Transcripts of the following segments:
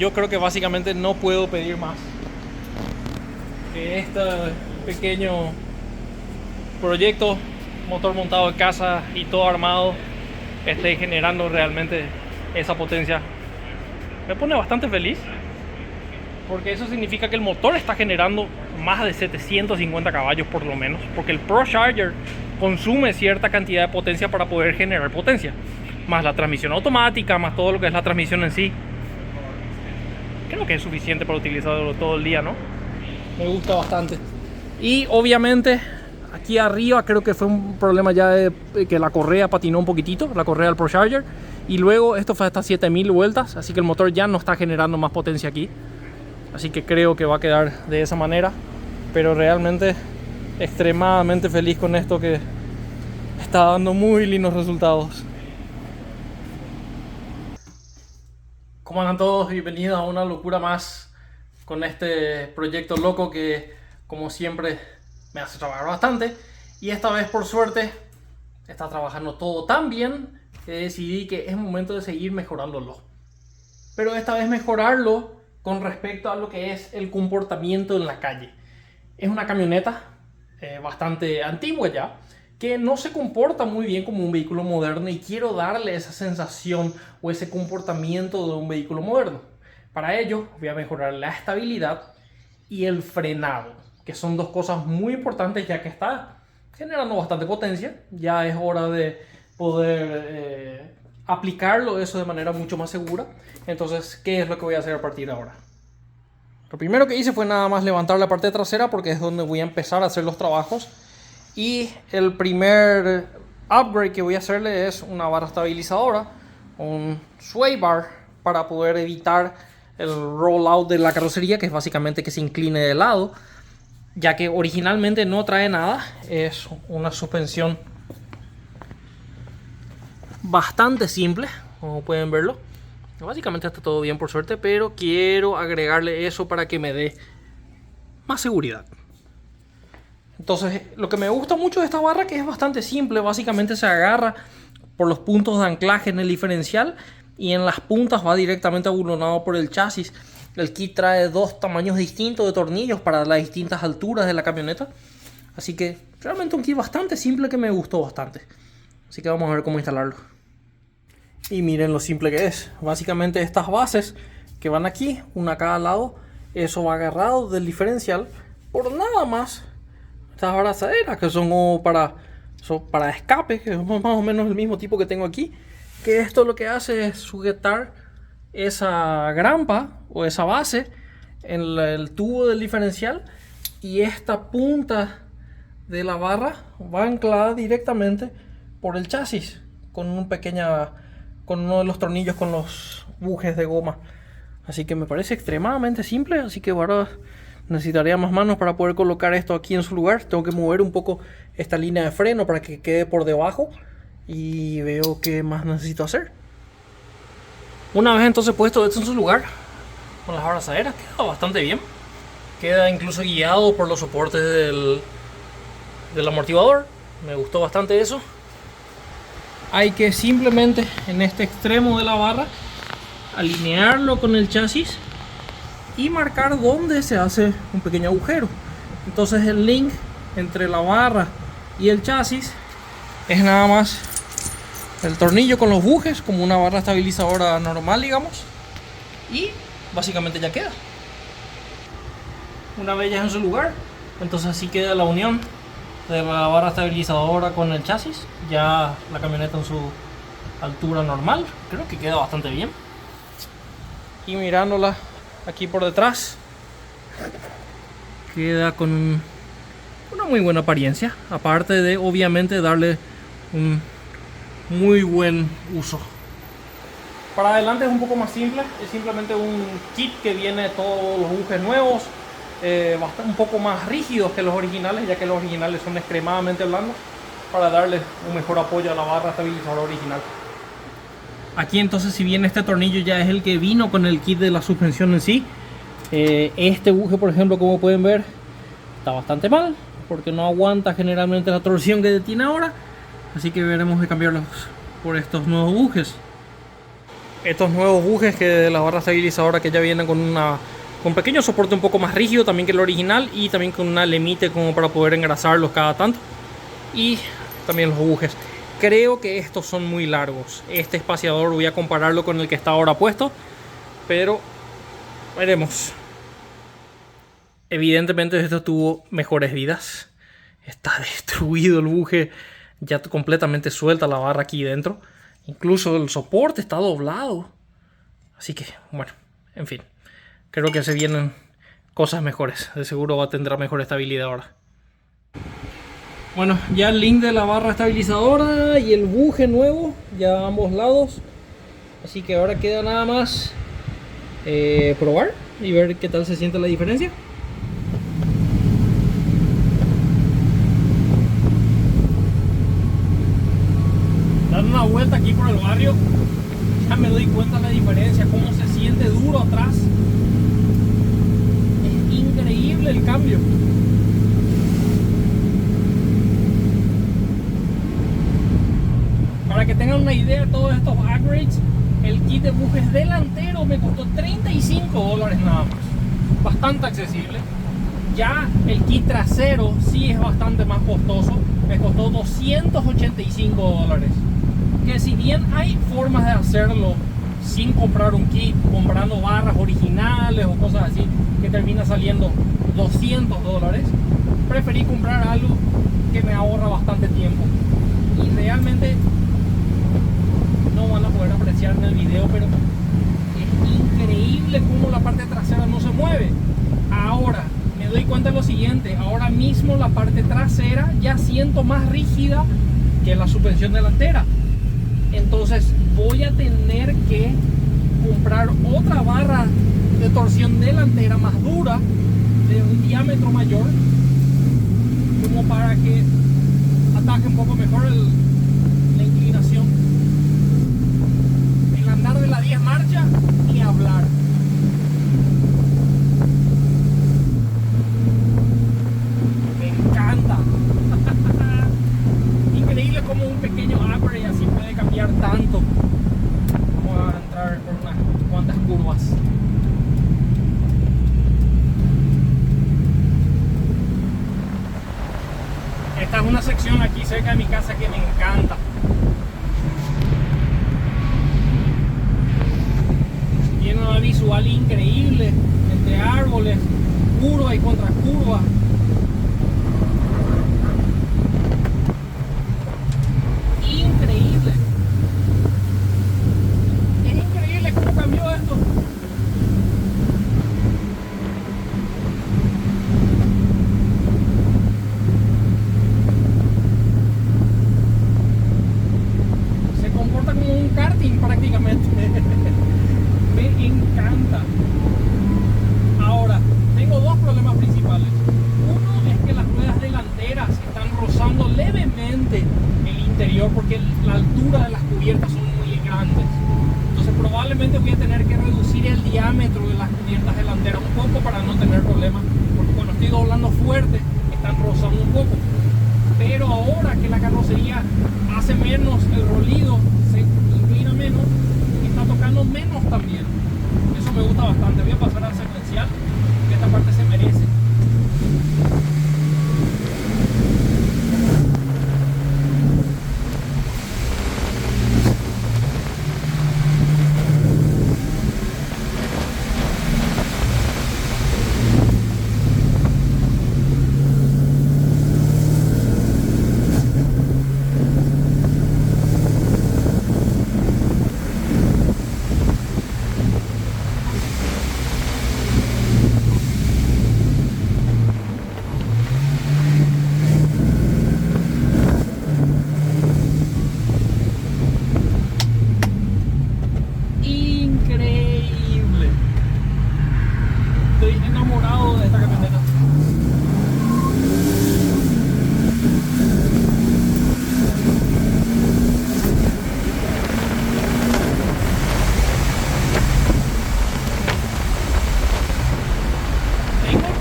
yo creo que básicamente no puedo pedir más. Que este pequeño proyecto, motor montado en casa y todo armado, esté generando realmente esa potencia. Me pone bastante feliz, porque eso significa que el motor está generando más de 750 caballos por lo menos, porque el ProCharger consume cierta cantidad de potencia para poder generar potencia, más la transmisión automática, más todo lo que es la transmisión en sí. Creo que es suficiente para utilizarlo todo el día, ¿no? Me gusta bastante. Y obviamente aquí arriba creo que fue un problema ya de que la correa patinó un poquitito, la correa del ProCharger, y luego esto fue hasta 7000 vueltas, así que el motor ya no está generando más potencia aquí. Así que creo que va a quedar de esa manera, pero realmente extremadamente feliz con esto, que está dando muy lindos resultados. ¿Cómo andan todos? Bienvenidos a una locura más con este proyecto loco que, como siempre, me hace trabajar bastante. Y esta vez, por suerte, está trabajando todo tan bien que decidí que es momento de seguir mejorándolo. Pero esta vez mejorarlo con respecto a lo que es el comportamiento en la calle. Es una camioneta bastante antigua ya, que no se comporta muy bien como un vehículo moderno, y quiero darle esa sensación o ese comportamiento de un vehículo moderno. Para ello voy a mejorar la estabilidad y el frenado, que son dos cosas muy importantes, ya que está generando bastante potencia. Ya es hora de poder aplicarlo eso de manera mucho más segura. Entonces, ¿qué es lo que voy a hacer a partir de ahora? Lo primero que hice fue nada más levantar la parte trasera, porque es donde voy a empezar a hacer los trabajos. Y el primer upgrade que voy a hacerle es una barra estabilizadora, un sway bar, para poder evitar el rollout de la carrocería, que es básicamente que se incline de lado, ya que originalmente no trae nada. Es una suspensión bastante simple, como pueden verlo. Básicamente está todo bien, por suerte, pero quiero agregarle eso para que me dé más seguridad. Entonces, lo que me gusta mucho de esta barra, que es bastante simple, básicamente se agarra por los puntos de anclaje en el diferencial, y en las puntas va directamente abulonado por el chasis. El kit trae dos tamaños distintos de tornillos para las distintas alturas de la camioneta, así que realmente un kit bastante simple que me gustó bastante. Así que vamos a ver cómo instalarlo. Y miren lo simple que es. Básicamente estas bases que van aquí, una a cada lado, eso va agarrado del diferencial por nada más estas abrazaderas, que son como para escape, que es más o menos el mismo tipo que tengo aquí. Que esto lo que hace es sujetar esa grampa o esa base en el tubo del diferencial, y esta punta de la barra va anclada directamente por el chasis con uno de los tornillos con los bujes de goma. Así que me parece extremadamente simple. Así que ahora necesitaría más manos para poder colocar esto aquí en su lugar. Tengo que mover un poco esta línea de freno para que quede por debajo, y veo qué más necesito hacer. Una vez entonces puesto esto en su lugar, con las abrazaderas, queda bastante bien. Queda incluso guiado por los soportes del amortiguador. Me gustó bastante eso. Hay que simplemente en este extremo de la barra alinearlo con el chasis y marcar dónde se hace un pequeño agujero. Entonces el link entre la barra y el chasis es nada más el tornillo con los bujes, como una barra estabilizadora normal, digamos, y básicamente ya queda. Una vez ya en su lugar, entonces así queda la unión de la barra estabilizadora con el chasis. Ya la camioneta en su altura normal, creo que queda bastante bien. Y mirándola aquí por detrás, queda con una muy buena apariencia, aparte de obviamente darle un muy buen uso. Para adelante es un poco más simple, es simplemente un kit que viene todos los bujes nuevos, un poco más rígidos que los originales, ya que los originales son extremadamente blandos, para darle un mejor apoyo a la barra estabilizadora original. Aquí entonces, si bien este tornillo ya es el que vino con el kit de la suspensión en sí, este buje, por ejemplo, como pueden ver, está bastante mal, porque no aguanta generalmente la torsión que tiene ahora. Así que veremos de cambiarlos por estos nuevos bujes. estos nuevos bujes que de la barra estabilizadora que ya vienen con un pequeño soporte un poco más rígido también que el original, y también con una lemite como para poder engrasarlos cada tanto. Y también los bujes. Creo que estos son muy largos. Este espaciador voy a compararlo con el que está ahora puesto, pero veremos. Evidentemente esto tuvo mejores vidas. Está destruido el buje, ya completamente suelta la barra aquí dentro. Incluso el soporte está doblado. Así que, bueno, en fin. Creo que se vienen cosas mejores. De seguro tendrá mejor estabilidad ahora. Bueno, ya el link de la barra estabilizadora y el buje nuevo, ya a ambos lados. Así que ahora queda nada más probar y ver qué tal se siente la diferencia. Dando una vuelta aquí por el barrio, ya me doy cuenta de la diferencia, cómo se siente duro atrás. Es increíble el cambio. Para que tengan una idea de todos estos upgrades, el kit de bujes delantero me costó $35 nada más. Bastante accesible. Ya el kit trasero sí es bastante más costoso. Me costó $285. Que si bien hay formas de hacerlo sin comprar un kit, comprando barras originales o cosas así, que termina saliendo $200, preferí comprar algo que me ahorra bastante tiempo. Y realmente no van a poder apreciar en el video, pero es increíble cómo la parte trasera no se mueve. Ahora me doy cuenta de lo siguiente: ahora mismo la parte trasera ya siento más rígida que la suspensión delantera. Entonces voy a tener que comprar otra barra de torsión delantera más dura, de un diámetro mayor, como para que ataque un poco mejor la inclinación. El andar de la 10 marchas, ni hablar. Me encanta. Increíble como un pequeño upgrade así puede cambiar tanto. Vamos a entrar por unas cuantas curvas. Esta es una sección aquí cerca de mi casa que me encanta. Tiene una visual increíble entre árboles, curva y contracurva. Increíble. Es increíble cómo cambió esto. Se comporta como un karting prácticamente. Me encanta. Ahora, tengo dos problemas principales. Uno es que las ruedas delanteras están rozando levemente el interior porque la altura de las cubiertas son muy grandes. Entonces probablemente voy a tener que reducir el diámetro de las cubiertas delanteras un poco para no tener problemas, porque cuando estoy doblando fuerte están rozando un poco. Pero ahora que la carrocería hace menos el rolido, se inclina menos, está tocando menos también. Eso me gusta bastante. Voy a pasar al secuencial, que esta parte se merece.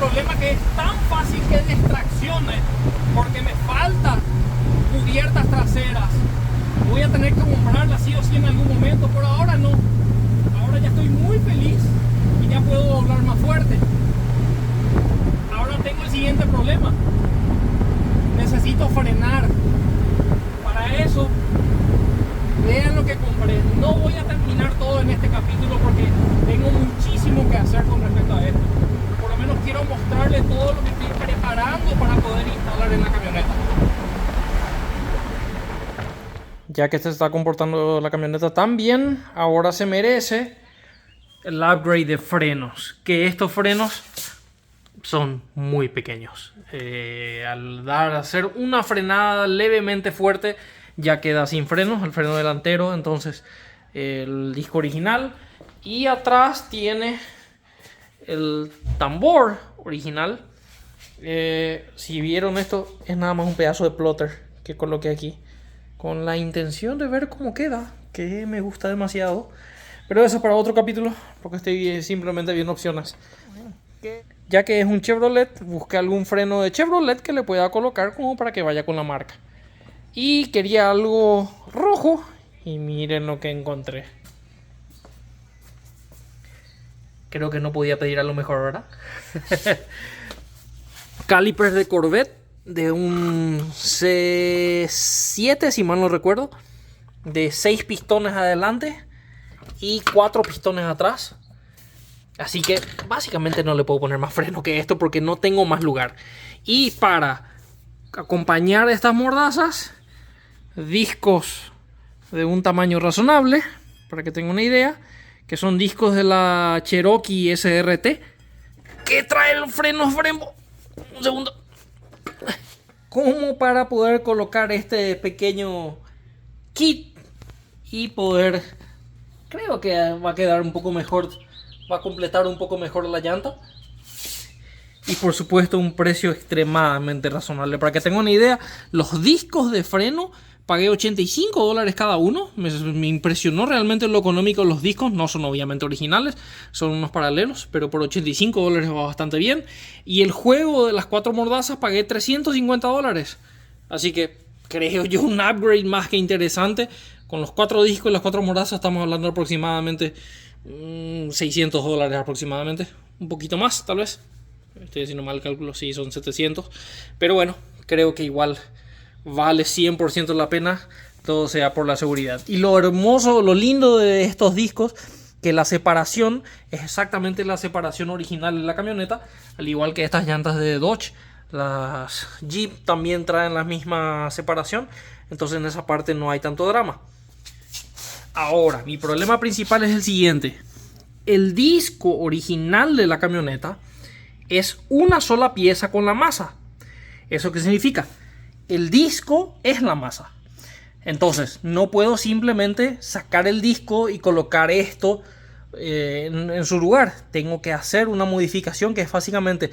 problema que es tan fácil que distraccione porque me faltan cubiertas traseras. Voy a tener que comprarlas sí o sí en algún momento, pero ahora no. ahora ya estoy muy feliz y ya puedo doblar más fuerte. Ahora tengo el siguiente problema. Necesito frenar. Para eso, vean lo que compré. No voy a terminar todo en este capítulo porque tengo muchísimo que hacer con respecto a esto. Por lo menos quiero mostrarles todo lo que estoy preparando para poder instalar en la camioneta. Ya que se está comportando la camioneta tan bien, ahora se merece el upgrade de frenos. Que estos frenos son muy pequeños. Al hacer una frenada levemente fuerte, ya queda sin frenos, el freno delantero. Entonces el disco original, y atrás tiene el tambor original. Si vieron, esto es nada más un pedazo de plotter que coloqué aquí con la intención de ver cómo queda, que me gusta demasiado, pero eso para otro capítulo porque estoy simplemente viendo opciones. Ya que es un Chevrolet, busqué algún freno de Chevrolet que le pueda colocar como para que vaya con la marca. Y quería algo rojo y miren lo que encontré. Creo que no podía pedir algo mejor, ¿verdad? Calipers de Corvette de un C7, si mal no recuerdo, de 6 pistones adelante y 4 pistones atrás. Así que básicamente no le puedo poner más freno que esto porque no tengo más lugar. Y para acompañar estas mordazas, discos de un tamaño razonable, para que tengan una idea, que son discos de la Cherokee SRT, que trae los frenos Brembo. Un segundo. Como para poder colocar este pequeño kit y poder, creo que va a quedar un poco mejor, va a completar un poco mejor la llanta. Y por supuesto un precio extremadamente razonable. Para que tengan una idea, los discos de freno pagué $85 cada uno. Me impresionó realmente lo económico. Los discos no son obviamente originales, son unos paralelos, pero por $85 va bastante bien. Y el juego de las 4 mordazas pagué $350. Así que creo yo un upgrade más que interesante. Con los 4 discos y las 4 mordazas estamos hablando de aproximadamente $600 aproximadamente. Un poquito más tal vez. Estoy haciendo mal el cálculo, sí, son 700. Pero bueno, creo que igual vale 100% la pena, todo sea por la seguridad. Y lo hermoso, lo lindo de estos discos, que la separación es exactamente la separación original de la camioneta, al igual que estas llantas de Dodge. Las Jeep también traen la misma separación, entonces en esa parte no hay tanto drama. Ahora, mi problema principal es el siguiente. El disco original de la camioneta es una sola pieza con la masa. ¿Eso qué significa? El disco es la masa. Entonces no puedo simplemente sacar el disco y colocar esto en su lugar. Tengo que hacer una modificación que es básicamente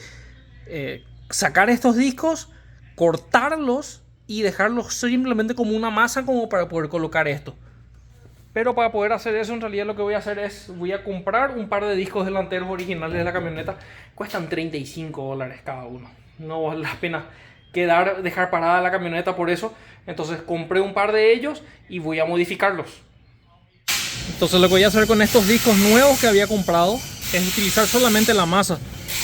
sacar estos discos, cortarlos y dejarlos simplemente como una masa como para poder colocar esto. Pero para poder hacer eso, en realidad lo que voy a hacer es voy a comprar un par de discos delanteros originales de la camioneta. Cuestan $35 cada uno. No vale la pena dejar parada la camioneta por eso. Entonces compré un par de ellos y voy a modificarlos. Entonces lo que voy a hacer con estos discos nuevos que había comprado es utilizar solamente la masa.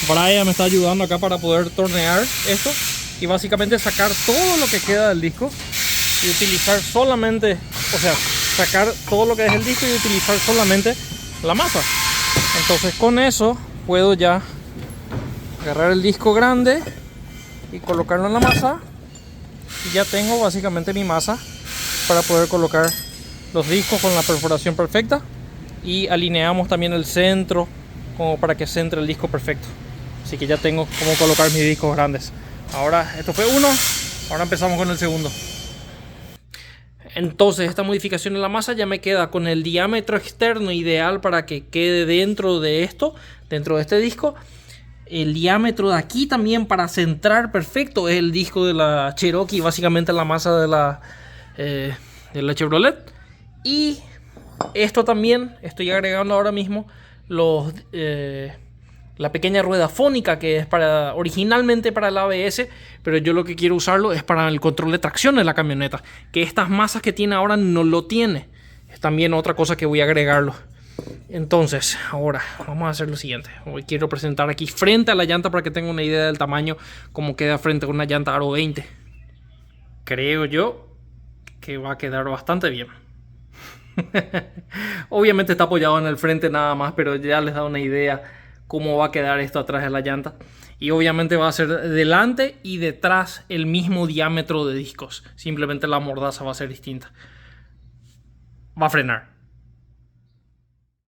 Brian me está ayudando acá para poder tornear esto y básicamente sacar todo lo que queda del disco y utilizar solamente, o sea, sacar todo lo que es el disco y utilizar solamente la masa. Entonces con eso puedo ya agarrar el disco grande y colocarlo en la masa y ya tengo básicamente mi masa para poder colocar los discos con la perforación perfecta, y alineamos también el centro como para que centre el disco perfecto. Así que ya tengo cómo colocar mis discos grandes. Ahora, esto fue uno, ahora empezamos con el segundo. Entonces esta modificación en la masa ya me queda con el diámetro externo ideal para que quede dentro de esto, dentro de este disco. El diámetro de aquí también para centrar perfecto es el disco de la Cherokee, básicamente la masa de la Chevrolet. Y esto también estoy agregando ahora mismo la pequeña rueda fónica, que es originalmente para el ABS, pero yo lo que quiero usarlo es para el control de tracción de la camioneta, que estas masas que tiene ahora no lo tiene. Es también otra cosa que voy a agregarlo. Entonces, ahora vamos a hacer lo siguiente. Hoy quiero presentar aquí frente a la llanta para que tengan una idea del tamaño, cómo queda frente a una llanta Aro 20. Creo yo que va a quedar bastante bien. Obviamente está apoyado en el frente nada más, pero ya les da una idea cómo va a quedar esto atrás de la llanta. Y obviamente va a ser delante y detrás el mismo diámetro de discos. Simplemente la mordaza va a ser distinta. Va a frenar.